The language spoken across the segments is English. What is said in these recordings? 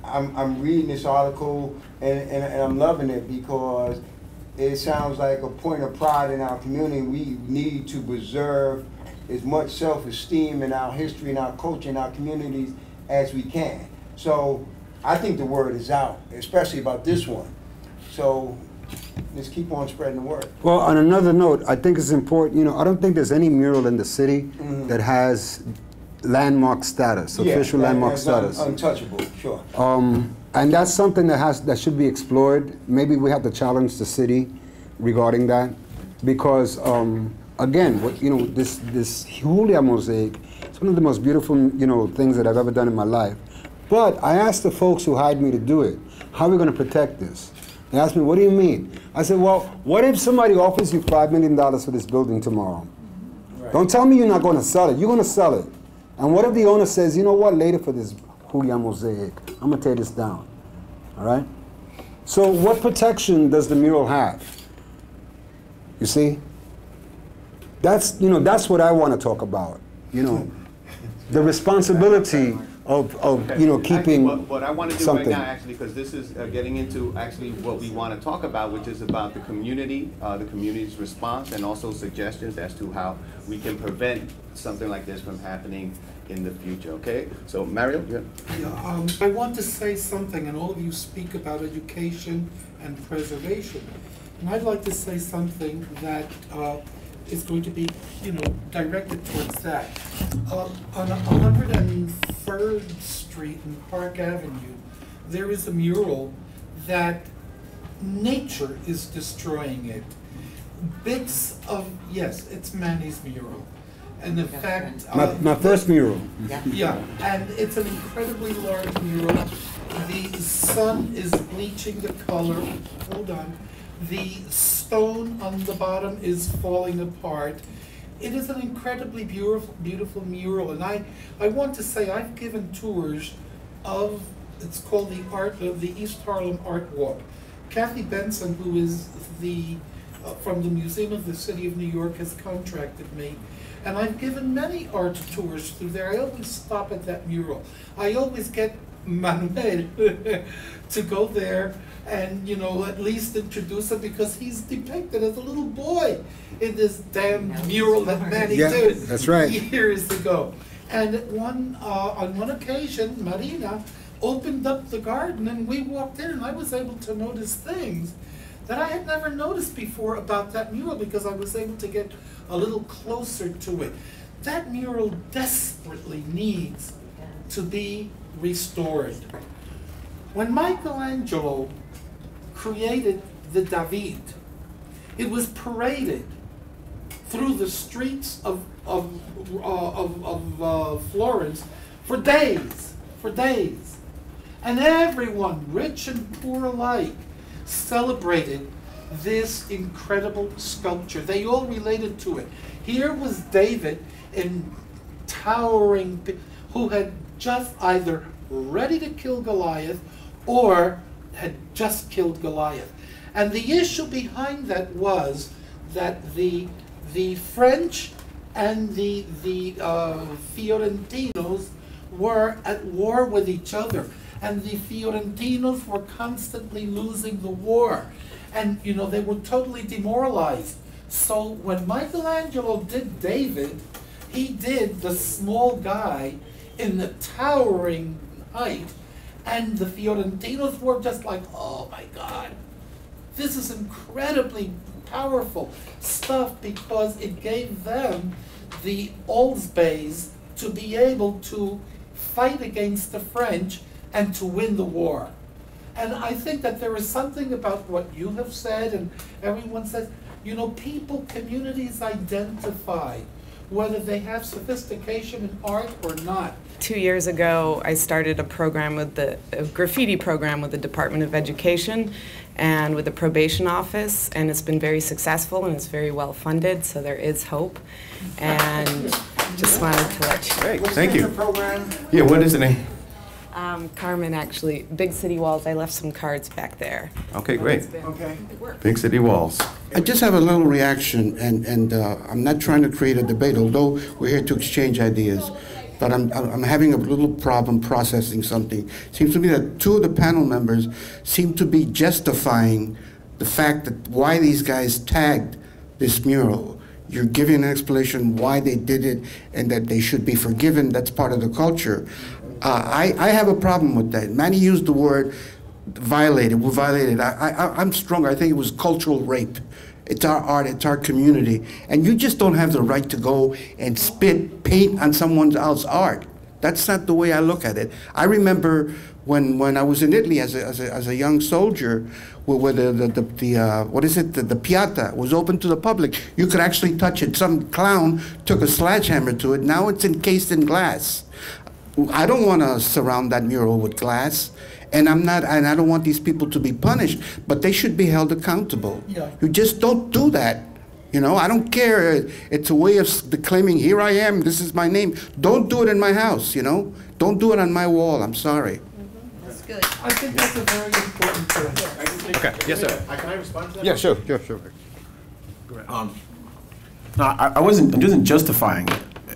I'm reading this article and I'm loving it because it sounds like a point of pride in our community. We need to preserve as much self-esteem in our history and our culture and our communities as we can. So I think the word is out, especially about this one. So let's keep on spreading the word. Well, on another note, I think it's important, you know, I don't think there's any mural in the city that has landmark status, official landmark status. Untouchable, sure. And that's something that should be explored. Maybe we have to challenge the city regarding that, because again, you know, this Julia mosaic, it's one of the most beautiful, you know, things that I've ever done in my life. But I asked the folks who hired me to do it, how are we going to protect this? They asked me, what do you mean? I said, well, what if somebody offers you $5 million for this building tomorrow? Right. Don't tell me you're not going to sell it. You're going to sell it. And what if the owner says, you know what, later for this Julia mosaic, I'm going to tear this down, all right? So what protection does the mural have? You see? That's, you know, that's what I want to talk about, you know, the responsibility of you know, keeping actually, what I want to do something. right now, actually, because this is getting into actually what we want to talk about, which is about the community's response, and also suggestions as to how we can prevent something like this from happening in the future. Okay, so Mario, yeah, I want to say something, and all of you speak about education and preservation, and I'd like to say something that is going to be, you know, directed towards that. On 103rd Street and Park Avenue, there is a mural that nature is destroying it. Bits of, yes, it's Manny's mural. And in fact, my first mural. Yeah, and it's an incredibly large mural. The sun is bleaching the color. Hold on. The stone on the bottom is falling apart. It is an incredibly beautiful mural, and I want to say I've given tours of, it's called the East Harlem Art Walk. Kathy Benson, who is from the Museum of the City of New York, has contracted me, and I've given many art tours through there. I always stop at that mural. I always get Manuel to go there and, you know, at least introduce him, because he's depicted as a little boy in this damn mural that Manny did that's right. years ago. And on one occasion, Marina opened up the garden and we walked in, and I was able to notice things that I had never noticed before about that mural, because I was able to get a little closer to it. That mural desperately needs to be restored. When Michelangelo created the David, it was paraded through the streets of Florence for days, and everyone, rich and poor alike, celebrated this incredible sculpture. They all related to it. Here was David in towering, who had just either ready to kill Goliath or had just killed Goliath. And the issue behind that was that the French and the Fiorentinos were at war with each other, and the Fiorentinos were constantly losing the war, and, you know, they were totally demoralized. So when Michelangelo did David, he did the small guy in the towering height, and the Fiorentinos were just like, oh my God, this is incredibly powerful stuff, because it gave them the Oldsbays to be able to fight against the French and to win the war. And I think that there is something about what you have said, and everyone says, you know, people, communities identify whether they have sophistication in art or not. 2 years ago, I started a graffiti program with the Department of Education and with the probation office, and it's been very successful and it's very well funded, so there is hope. And just wanted to let you know. Great, thank you. Program? Yeah, what is the name? Carmen, actually, Big City Walls. I left some cards back there. Okay, great. Okay. Big City Walls. I just have a little reaction, and I'm not trying to create a debate, although we're here to exchange ideas. but I'm having a little problem processing something. Seems to me that two of the panel members seem to be justifying the fact that why these guys tagged this mural. You're giving an explanation why they did it and that they should be forgiven. That's part of the culture. I have a problem with that. Manny used the word violated. We're violated. I'm stronger. I think it was cultural rape. It's our art, it's our community. And you just don't have the right to go and spit paint on someone else's art. That's not the way I look at it. I remember when I was in Italy as a young soldier, where the Piazza was open to the public. You could actually touch it. Some clown took a sledgehammer to it. Now it's encased in glass. I don't want to surround that mural with glass. And I don't want these people to be punished, but they should be held accountable. Yeah. You just don't do that. You know, I don't care. It's a way of claiming, here I am, this is my name. Don't do it in my house, you know? Don't do it on my wall, I'm sorry. That's good. I think that's a very important point. Okay, yes, sir. Can I respond to that? Yeah, sure. No, I wasn't justifying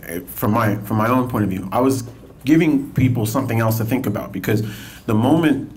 it from my own point of view. I was giving people something else to think about, because the moment,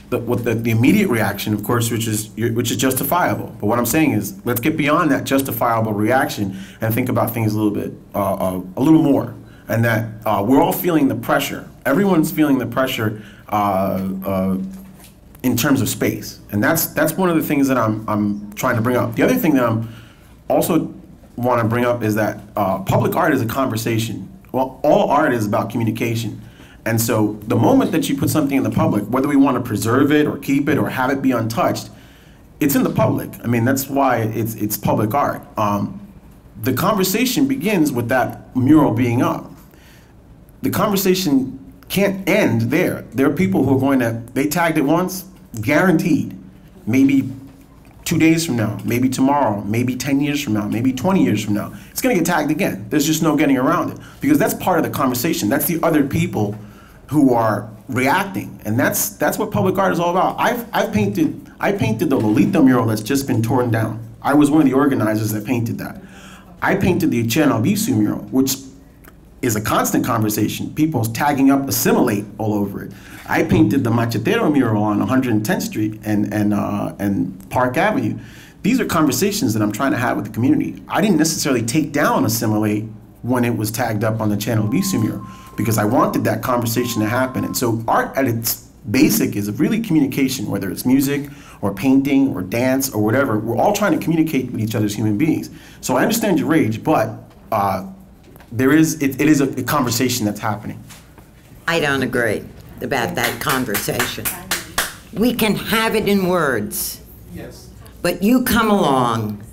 the immediate reaction, of course, which is justifiable. But what I'm saying is, let's get beyond that justifiable reaction and think about things a little bit, a little more, and that we're all feeling the pressure. Everyone's feeling the pressure in terms of space, and that's one of the things that I'm trying to bring up. The other thing that I'm also want to bring up is that public art is a conversation. Well, all art is about communication. And so the moment that you put something in the public, whether we want to preserve it or keep it or have it be untouched, it's in the public. I mean, that's why it's public art. The conversation begins with that mural being up. The conversation can't end there. There are people who are going to, they tagged it once, guaranteed, maybe 2 days from now, maybe tomorrow, maybe 10 years from now, maybe 20 years from now, it's going to get tagged again. There's just no getting around it, because that's part of the conversation. That's the other people who are reacting, and that's what public art is all about. I painted the Lolita mural that's just been torn down. I was one of the organizers that painted that. I painted the Channel Bisu mural, which is a constant conversation. People tagging up assimilate all over it. I painted the Machetero mural on 110th Street and Park Avenue. These are conversations that I'm trying to have with the community. I didn't necessarily take down assimilate when it was tagged up on the Channel Bisu mural, because I wanted that conversation to happen. And so art at its basic is really communication, whether it's music or painting or dance or whatever. We're all trying to communicate with each other as human beings. So I understand your rage, but it is a conversation that's happening. I don't agree about that conversation. We can have it in words. Yes. But you come along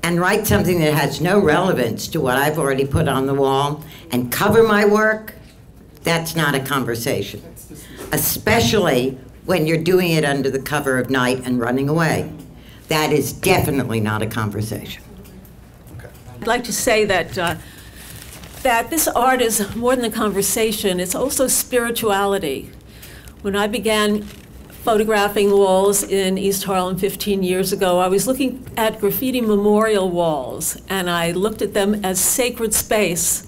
and write something that has no relevance to what I've already put on the wall and cover my work, that's not a conversation. Especially when you're doing it under the cover of night and running away. That is definitely not a conversation. I'd like to say that that this art is more than a conversation, it's also spirituality. When I began photographing walls in East Harlem 15 years ago, I was looking at graffiti memorial walls, and I looked at them as sacred space.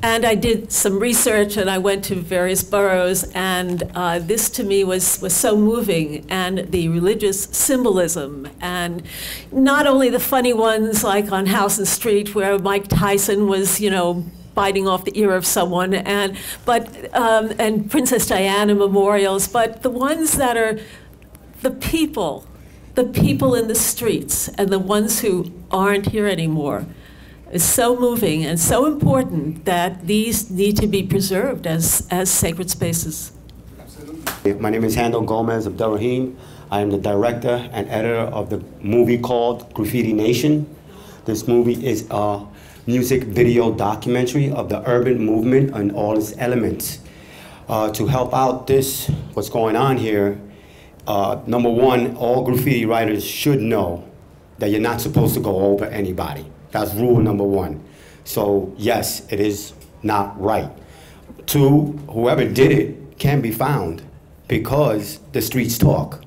And I did some research, and I went to various boroughs, and this to me was so moving, and the religious symbolism, and not only the funny ones like on House and Street where Mike Tyson was, you know, biting off the ear of someone, and Princess Diana memorials, but the ones that are the people in the streets, and the ones who aren't here anymore. Is so moving and so important that these need to be preserved as sacred spaces. Absolutely. My name is Handel Gomez Abdelrahim. I am the director and editor of the movie called Graffiti Nation. This movie is a music video documentary of the urban movement and all its elements. To help out what's going on here, number one, all graffiti writers should know that you're not supposed to go over anybody. That's rule number one. So yes, it is not right. Two, whoever did it can be found because the streets talk.